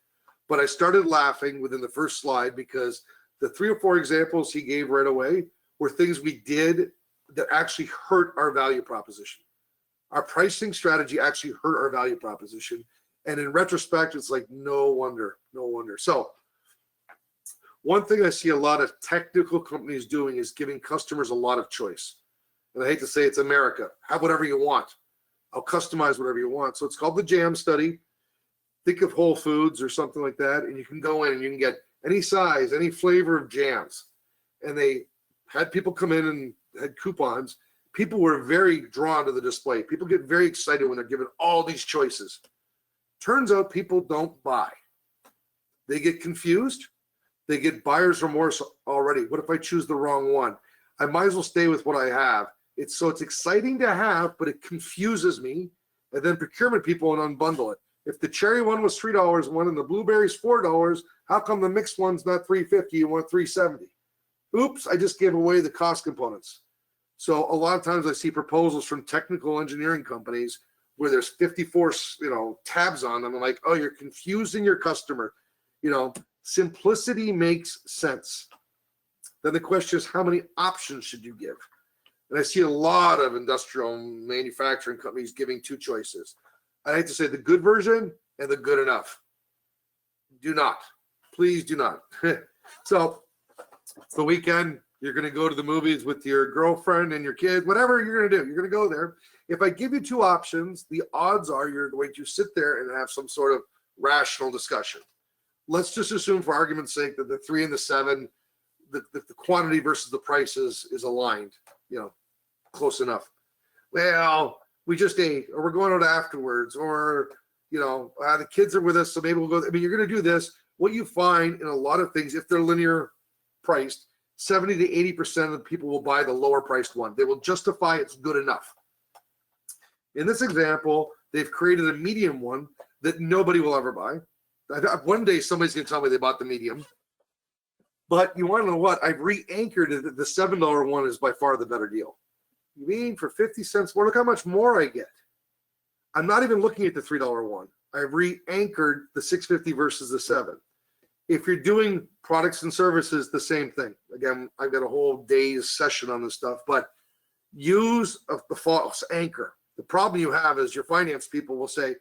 But I started laughing within the first slide, because the 3 or 4 examples he gave right away were things we did that actually hurt our value proposition. Our pricing strategy actually hurt our value proposition. And in retrospect, it's like, no wonder. So one thing I see a lot of technical companies doing is giving customers a lot of choice. And I hate to say it's America. Have whatever you want. I'll customize whatever you want. So it's called the JAM study. Think of Whole Foods or something like that. And you can go in and you can get any size, any flavor of jams. And they had people come in and had coupons. People were very drawn to the display. People get very excited when they're given all these choices. Turns out people don't buy. They get confused. They get buyer's remorse already. What if I choose the wrong one? I might as well stay with what I have. It's exciting to have, but it confuses me. And then procurement people will unbundle it. If the cherry one was $3 one and the blueberry's $4, how come the mixed one's not $3.50? You want $3.70? Oops, I just gave away the cost components. So a lot of times I see proposals from technical engineering companies where there's 54, tabs on them. I'm like, oh, you're confusing your customer. Simplicity makes sense. Then the question is, how many options should you give? And I see a lot of industrial manufacturing companies giving 2 choices. I hate to say the good version and the good enough. Do not. Please do not. So it's the weekend. You're going to go to the movies with your girlfriend and your kid, whatever you're going to do. You're going to go there. If I give you 2 options, the odds are you're going to sit there and have some sort of rational discussion. Let's just assume, for argument's sake, that the 3 and the 7, the quantity versus the prices is aligned, close enough. Well, we just ate, or we're going out afterwards, or, the kids are with us, so maybe we'll go. I mean, you're going to do this. What you find in a lot of things, if they're linear priced, 70 to 80% of the people will buy the lower priced one. They will justify it's good enough. In this example, they've created a medium one that nobody will ever buy. One day somebody's going to tell me they bought the medium. But you want to know what? I've re-anchored it that the $7 one is by far the better deal. You mean for 50 cents more? Look how much more I get. I'm not even looking at the $3 one. I've re-anchored the $6.50 versus the $7. If you're doing products and services, the same thing. Again, I've got a whole day's session on this stuff, but use the false anchor. The problem you have is your finance people will say,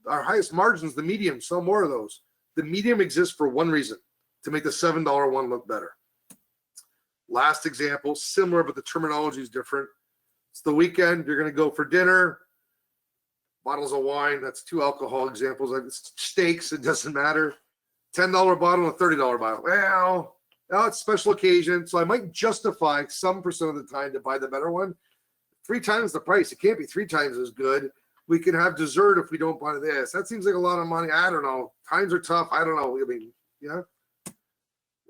our highest margins, the medium, sell more of those. The medium exists for one reason, to make the $7 one look better. Last example, similar, but the terminology is different. It's the weekend, you're going to go for dinner, bottles of wine, that's 2 alcohol examples. Steaks, it doesn't matter. $10 bottle and a $30 bottle. Well, it's special occasion, so I might justify some percent of the time to buy the better one. 3 times the price. It can't be 3 times as good. We can have dessert if we don't buy this. That seems like a lot of money. I don't know. Times are tough. I don't know. I mean, yeah.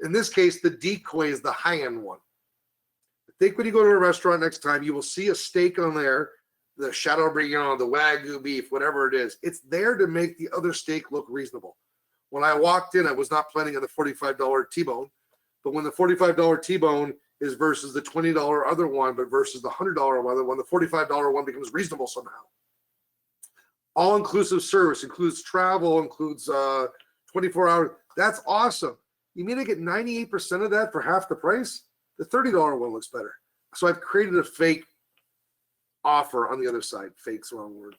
In this case, the decoy is the high-end one. I think when you go to a restaurant next time, you will see a steak on there, the Chateau Briand, the Wagyu beef, whatever it is. It's there to make the other steak look reasonable. When I walked in, I was not planning on the $45 T-bone, but when the $45 T-bone is versus the $20 other one, but versus the $100 other one, the $45 one becomes reasonable somehow. All-inclusive service includes travel, includes 24 hours. That's awesome. You mean I get 98% of that for half the price? The $30 one looks better. So I've created a fake offer on the other side. Fake's the wrong word.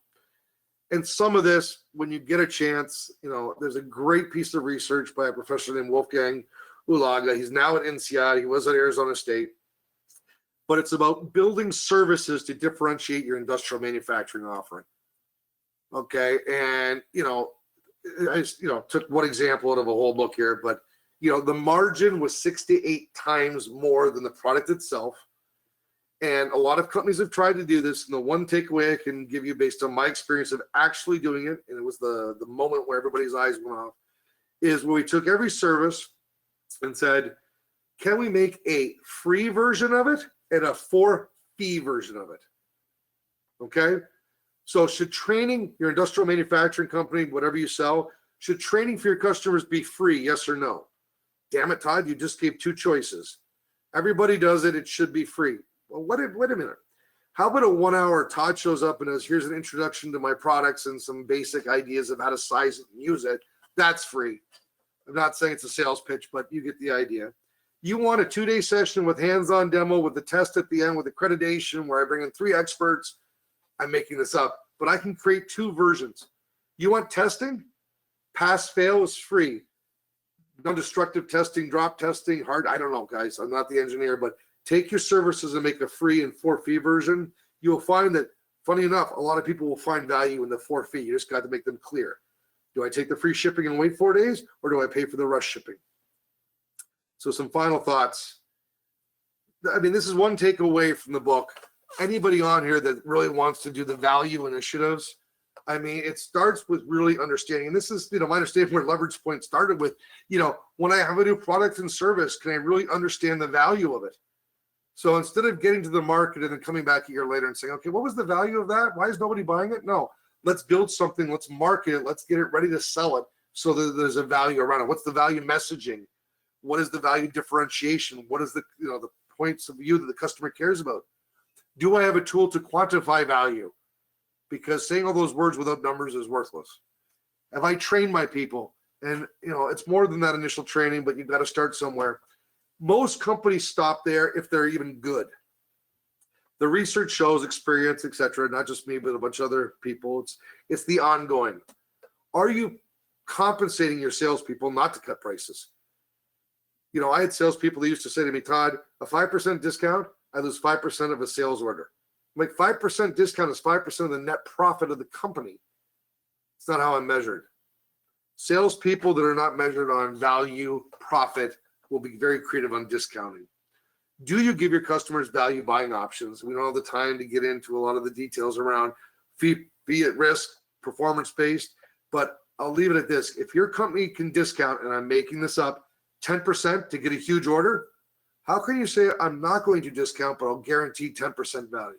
And some of this, when you get a chance, there's a great piece of research by a professor named Wolfgang Ulaga. He's now at NCI. He was at Arizona State. But it's about building services to differentiate your industrial manufacturing offering. Okay. And, I just, took one example out of a whole book here, but, the margin was 6 to 8 times more than the product itself. And a lot of companies have tried to do this. And the one takeaway I can give you based on my experience of actually doing it, and it was the moment where everybody's eyes went off, is when we took every service and said, can we make a free version of it and a for-fee version of it? Okay. So should training, your industrial manufacturing company, whatever you sell, should training for your customers be free? Yes or no? Damn it, Todd, you just gave 2 choices. Everybody does it. It should be free. Well, wait a minute. How about a 1 hour Todd shows up and says, here's an introduction to my products and some basic ideas of how to size it and use it. That's free. I'm not saying it's a sales pitch, but you get the idea. You want a 2-day session with hands-on demo with the test at the end with accreditation where I bring in 3 experts. I'm making this up, but I can create 2 versions. You want testing? Pass fail is free. Non-destructive testing, drop testing, hard. I don't know, guys. I'm not the engineer, but take your services and make a free and 4-fee version. You'll find that, funny enough, a lot of people will find value in the 4-fee. You just got to make them clear. Do I take the free shipping and wait 4 days, or do I pay for the rush shipping? So some final thoughts. I mean, this is one takeaway from the book. Anybody on here that really wants to do the value initiatives, I mean, it starts with really understanding, and this is, my understanding where leverage point started with, when I have a new product and service, can I really understand the value of it? So instead of getting to the market and then coming back a year later and saying, okay, what was the value of that? Why is nobody buying it? No, let's build something, let's market it, let's get it ready to sell it so that there's a value around it. What's the value messaging? What is the value differentiation? What is the points of view that the customer cares about? Do I have a tool to quantify value? Because saying all those words without numbers is worthless. Have I trained my people? And it's more than that initial training, but you've got to start somewhere. Most companies stop there if they're even good. The research shows, experience, etc., not just me, but a bunch of other people. It's the ongoing. Are you compensating your salespeople not to cut prices? I had salespeople that used to say to me, Todd, a 5% discount, I lose 5% of a sales order. I'm like, 5% discount is 5% of the net profit of the company. It's not how I'm measured. Salespeople that are not measured on value, profit, will be very creative on discounting. Do you give your customers value buying options? We don't have the time to get into a lot of the details around fee at risk, performance-based, but I'll leave it at this. If your company can discount, and I'm making this up, 10% to get a huge order, how can you say, I'm not going to discount, but I'll guarantee 10% value?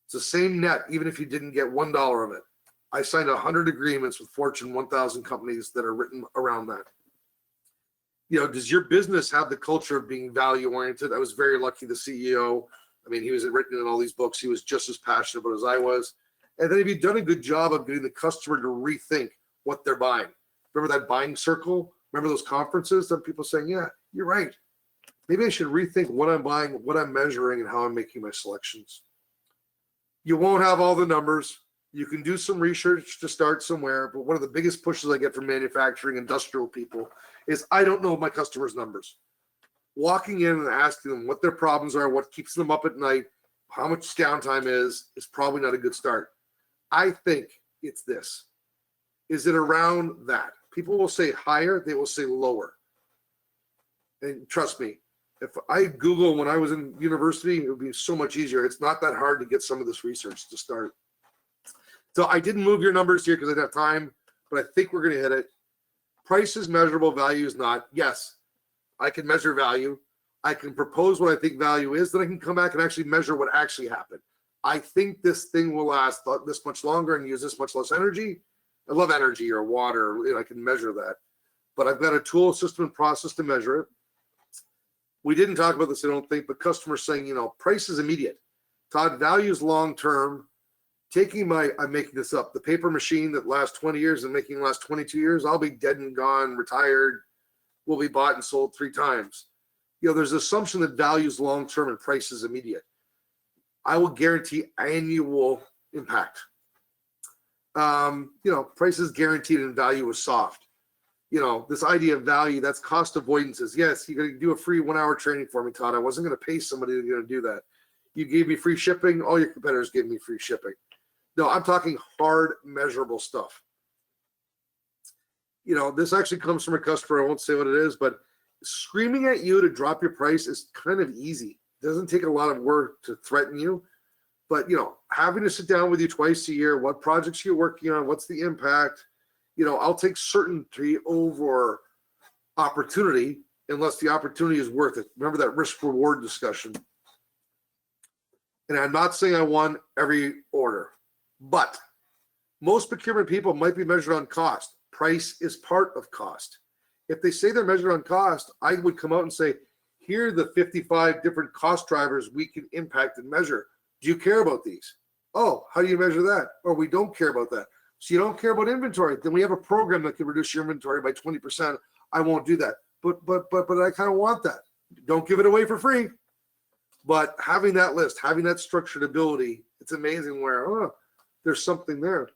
It's the same net, even if you didn't get $1 of it. I signed 100 agreements with Fortune 1000 companies that are written around that. Does your business have the culture of being value-oriented? I was very lucky, the CEO, he was written in all these books. He was just as passionate about it as I was. And then have you done a good job of getting the customer to rethink what they're buying? Remember that buying circle? Remember those conferences that people saying, yeah, you're right. Maybe I should rethink what I'm buying, what I'm measuring, and how I'm making my selections. You won't have all the numbers. You can do some research to start somewhere, but one of the biggest pushes I get from manufacturing industrial people is I don't know my customers' numbers. Walking in and asking them what their problems are, what keeps them up at night, how much downtime is probably not a good start. I think it's this. Is it around that? People will say higher, they will say lower. And trust me, if I Google when I was in university, it would be so much easier. It's not that hard to get some of this research to start. So I didn't move your numbers here because I didn't have time, but I think we're going to hit it. Price is measurable, value is not. Yes, I can measure value. I can propose what I think value is. Then I can come back and actually measure what actually happened. I think this thing will last this much longer and use this much less energy. I love energy or water. I can measure that. But I've got a tool, system, and process to measure it. We didn't talk about this, I don't think, but customers saying, price is immediate. Todd, value is long-term. I'm making this up, the paper machine that lasts 20 years and making last 22 years, I'll be dead and gone, retired, will be bought and sold 3 times. There's an assumption that value is long-term and price is immediate. I will guarantee annual impact. Price is guaranteed and value is soft. This idea of value, that's cost avoidances. Yes, you're going to do a free 1-hour training for me, Todd. I wasn't going to pay somebody to do that. You gave me free shipping. All your competitors gave me free shipping. No, I'm talking hard, measurable stuff. This actually comes from a customer. I won't say what it is, but screaming at you to drop your price is kind of easy. It doesn't take a lot of work to threaten you. But, having to sit down with you twice a year, what projects you're working on, what's the impact, I'll take certainty over opportunity unless the opportunity is worth it. Remember that risk-reward discussion. And I'm not saying I won every order, but most procurement people might be measured on cost. Price is part of cost. If they say they're measured on cost, I would come out and say, here are the 55 different cost drivers we can impact and measure. Do you care about these? Oh, how do you measure that? Or we don't care about that. So you don't care about inventory. Then we have a program that can reduce your inventory by 20%. I won't do that. But I kind of want that. Don't give it away for free. But having that list, having that structured ability, it's amazing where there's something there.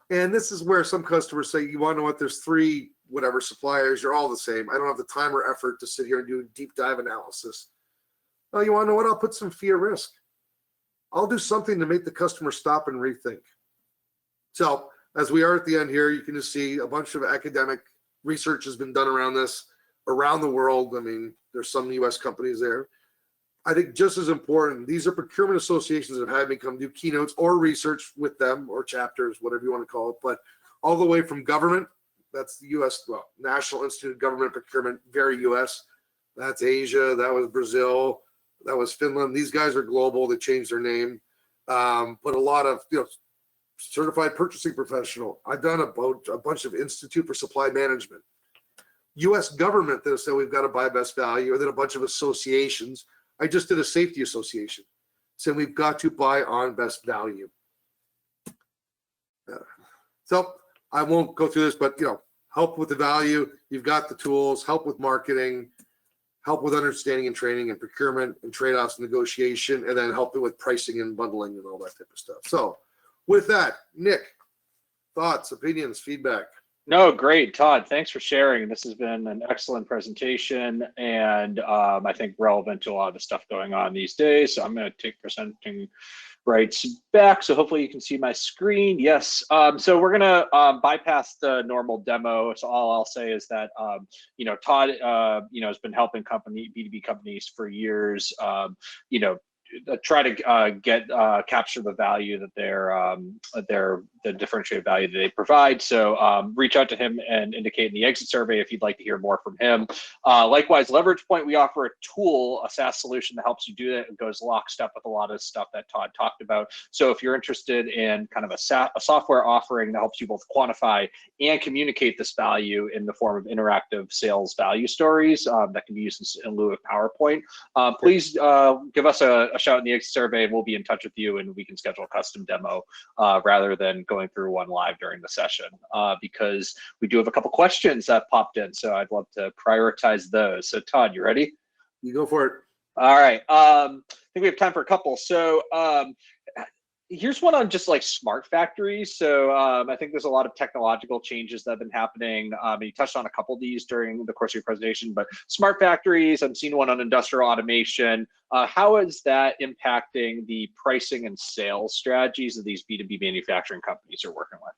And this is where some customers say, you want to know what? There's 3 whatever suppliers. You're all the same. I don't have the time or effort to sit here and do a deep dive analysis. Oh, you want to know what? I'll put some fee at risk. I'll do something to make the customer stop and rethink. So as we are at the end here, you can just see a bunch of academic research has been done around this around the world. I mean, there's some US companies there. I think just as important, these are procurement associations that have had me come do keynotes or research with them or chapters, whatever you want to call it, but all the way from government, that's the US, well, National Institute of Government Procurement, very US. That's Asia, that was Brazil, that was Finland. These guys are global, they changed their name. But a lot of, certified purchasing professional. I've done a bunch of Institute for Supply Management. US government that said we've got to buy best value, and then a bunch of associations. I just did a safety association saying we've got to buy on best value. So I won't go through this, but help with the value. You've got the tools, help with marketing, help with understanding and training and procurement and trade-offs and negotiation, and then helping with pricing and bundling and all that type of stuff. So with that, Nick, thoughts, opinions, feedback? No, great, Todd. Thanks for sharing. This has been an excellent presentation, and I think relevant to a lot of the stuff going on these days. So I'm going to take presenting rights back, so hopefully you can see my screen. Yes. So we're going to bypass the normal demo. So all I'll say is that Todd has been helping B2B companies for years. Try to capture the value that the differentiated value that they provide. So reach out to him and indicate in the exit survey if you'd like to hear more from him. Likewise, Leverage Point, we offer a tool, a SaaS solution that helps you do that. It goes lockstep with a lot of stuff that Todd talked about. So if you're interested in kind of a software offering that helps you both quantify and communicate this value in the form of interactive sales value stories that can be used in lieu of PowerPoint, please give us a shout in the exit survey, and we'll be in touch with you, and we can schedule a custom demo rather than going through one live during the session, because we do have a couple questions that popped in, so I'd love to prioritize those. So Todd, you ready? You go for it. All right. I think we have time for a couple. So here's one on just like smart factories. So I think there's a lot of technological changes that have been happening. You touched on a couple of these during the course of your presentation, but smart factories, I'm seeing one on industrial automation. How is that impacting the pricing and sales strategies of these B2B manufacturing companies you're working with?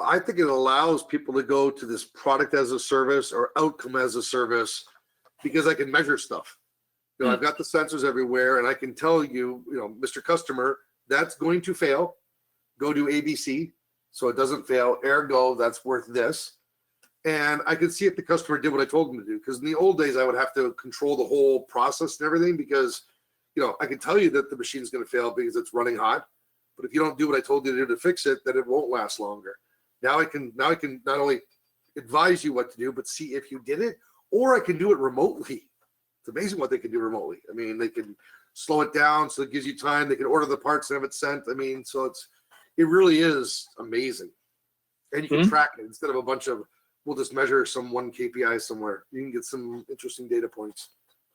I think it allows people to go to this product as a service or outcome as a service because I can measure stuff. I've got the sensors everywhere, and I can tell you, Mr. Customer, that's going to fail. Go do ABC so it doesn't fail. Ergo, that's worth this. And I could see if the customer did what I told them to do. Because in the old days, I would have to control the whole process and everything because, I can tell you that the machine's going to fail because it's running hot. But if you don't do what I told you to do to fix it, then it won't last longer. Now I can not only advise you what to do, but see if you did it, or I can do it remotely. It's amazing what they can do remotely. I mean, they can slow it down so it gives you time. They can order the parts and have it sent. I mean, so it really is amazing. And you can track it instead of a bunch of, we'll just measure one KPI somewhere. You can get some interesting data points.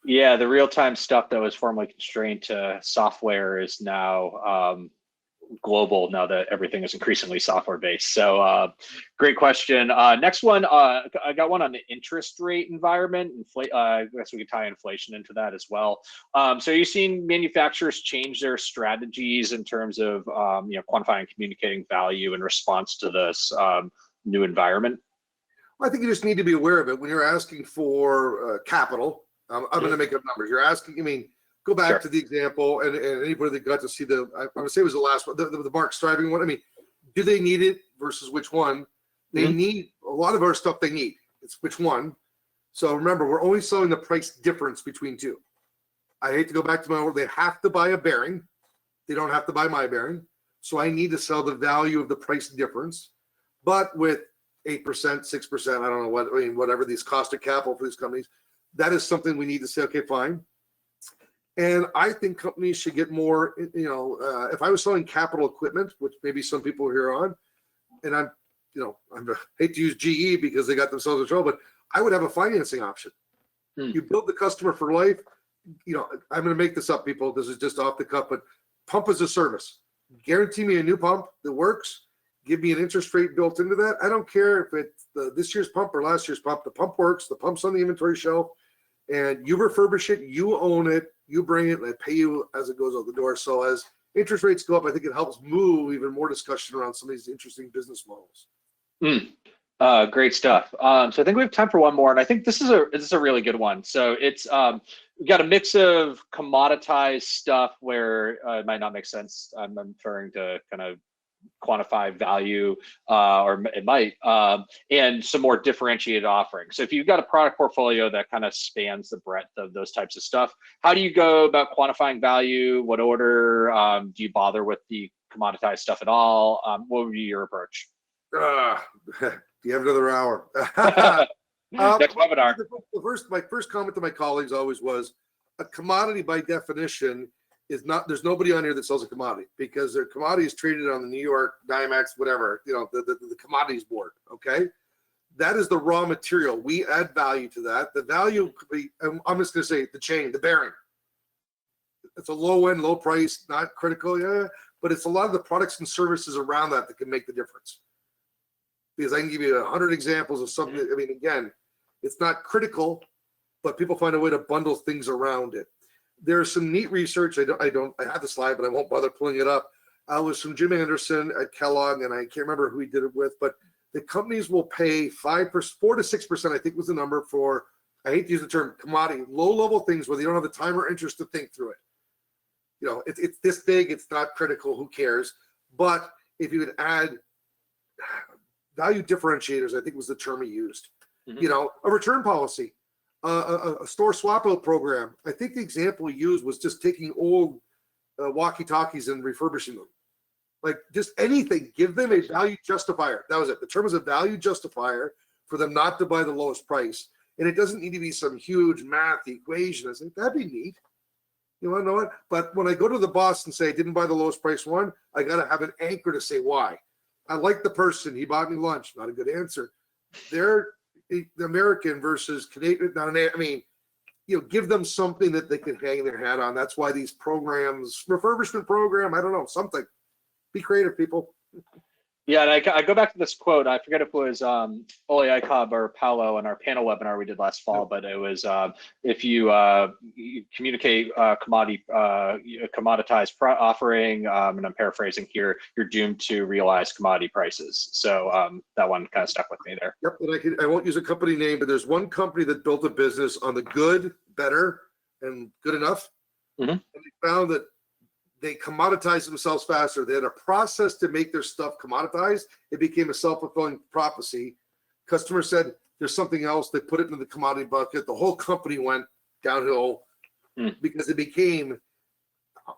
Yeah, the real-time stuff that was formerly constrained to software is now global, now that everything is increasingly software-based. So great question. Next one, I got one on the interest rate environment. I guess we could tie inflation into that as well. So are you seeing manufacturers change their strategies in terms of quantifying and communicating value in response to this new environment? I think you just need to be aware of it. When you're asking for capital, I'm going to make up numbers. You're asking, go back to the example, and anybody that got to see I'm going to say it was the last one, the Mark Striving one. Do they need it versus which one? They need a lot of our stuff. They need it's which one. So remember, we're only selling the price difference between two. I hate to go back to my word. They have to buy a bearing. They don't have to buy my bearing. So I need to sell the value of the price difference, but with 8%, 6%, I don't know whatever these cost of capital for these companies, that is something we need to say, okay, fine. And I think companies should get more, if I was selling capital equipment, which maybe some people here on, and I hate to use GE because they got themselves in trouble, but I would have a financing option. You build the customer for life. I'm going to make this up, people. This is just off the cuff, but pump as a service. Guarantee me a new pump that works. Give me an interest rate built into that. I don't care if it's this year's pump or last year's pump. The pump works. The pump's on the inventory shelf, and you refurbish it. You own it. You bring it, and I pay you as it goes out the door. So as interest rates go up, I think it helps move even more discussion around some of these interesting business models. Great stuff. So I think we have time for one more, and I think this is a really good one. So it's we've got a mix of commoditized stuff where it might not make sense. I'm referring to kind of quantify value, or it might, and some more differentiated offerings. So if you've got a product portfolio that kind of spans the breadth of those types of stuff, how do you go about quantifying value? What order? Do you bother with the commoditized stuff at all? What would be your approach? Do you have another hour? Next webinar. My first comment to my colleagues always was, a commodity by definition is not, there's nobody on here that sells a commodity, because their commodity is traded on the New York, NYMEX, whatever, the commodities board, okay? That is the raw material. We add value to that. The value could be, I'm just gonna say the chain, the bearing. It's a low end, low price, not critical, yeah, but it's a lot of the products and services around that that can make the difference. Because I can give you 100 examples of something, again, it's not critical, but people find a way to bundle things around it. There's some neat research. I have the slide, but I won't bother pulling it up. Was from Jim Anderson at Kellogg, and I can't remember who he did it with, but the companies will pay 4 to 6%, I think was the number, for, I hate to use the term commodity, low-level things where they don't have the time or interest to think through it. It's this big, it's not critical, who cares? But if you would add value differentiators, I think was the term he used. A return policy. A store swap out program. I think the example he used was just taking old walkie-talkies and refurbishing them. Like just anything, give them a value justifier. That was it. The term was a value justifier for them not to buy the lowest price. And it doesn't need to be some huge math equation. I think that'd be neat. You want to know it? But when I go to the boss and say I didn't buy the lowest price one, I got to have an anchor to say why. I like the person. He bought me lunch. Not a good answer. They're the American versus Canadian. Give them something that they can hang their hat on. That's why these programs, refurbishment program, I don't know, something. Be creative, people. Yeah, and I go back to this quote. I forget if it was Ole Ikob or Paolo in our panel webinar we did last fall, but it was if you communicate commoditized offering, and I'm paraphrasing here, you're doomed to realize commodity prices. So that one kind of stuck with me there. Yep, and I won't use a company name, but there's one company that built a business on the good, better, and good enough. And they found that they commoditized themselves faster. They had a process to make their stuff commoditized. It became a self-fulfilling prophecy. Customers said, there's something else. They put it into the commodity bucket. The whole company went downhill because it became,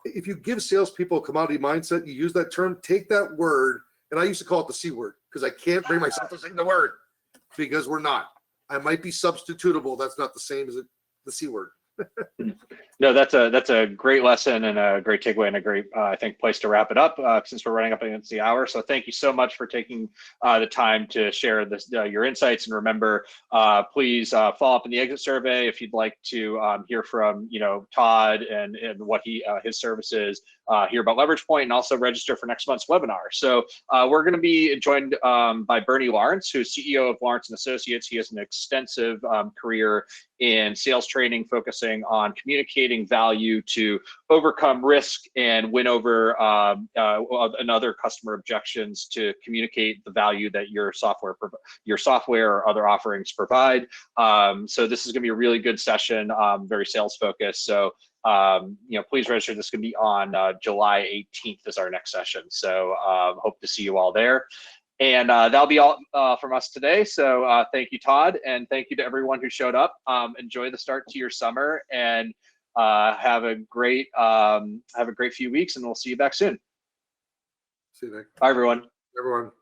if you give salespeople a commodity mindset, you use that term, take that word, and I used to call it the C word because I can't bring myself to say the word because we're not. I might be substitutable. That's not the same as the C word. No, that's a great lesson and a great takeaway and a great, I think, place to wrap it up since we're running up against the hour. So thank you so much for taking the time to share this, your insights. And remember, please follow up in the exit survey if you'd like to hear from Todd and what his services, hear about Leverage Point, and also register for next month's webinar. So we're going to be joined by Bernie Lawrence, who's CEO of Lawrence and Associates. He has an extensive career in sales training, focusing on communicating value to overcome risk and win over and other customer objections to communicate the value that your software or other offerings provide. So this is going to be a really good session, very sales focused. So please register. This is going to be on July 18th is our next session. So hope to see you all there. And that'll be all from us today. So thank you, Todd, and thank you to everyone who showed up. Enjoy the start to your summer, and have a great few weeks, and we'll see you back soon. See you, Nick. Bye, everyone. Everyone.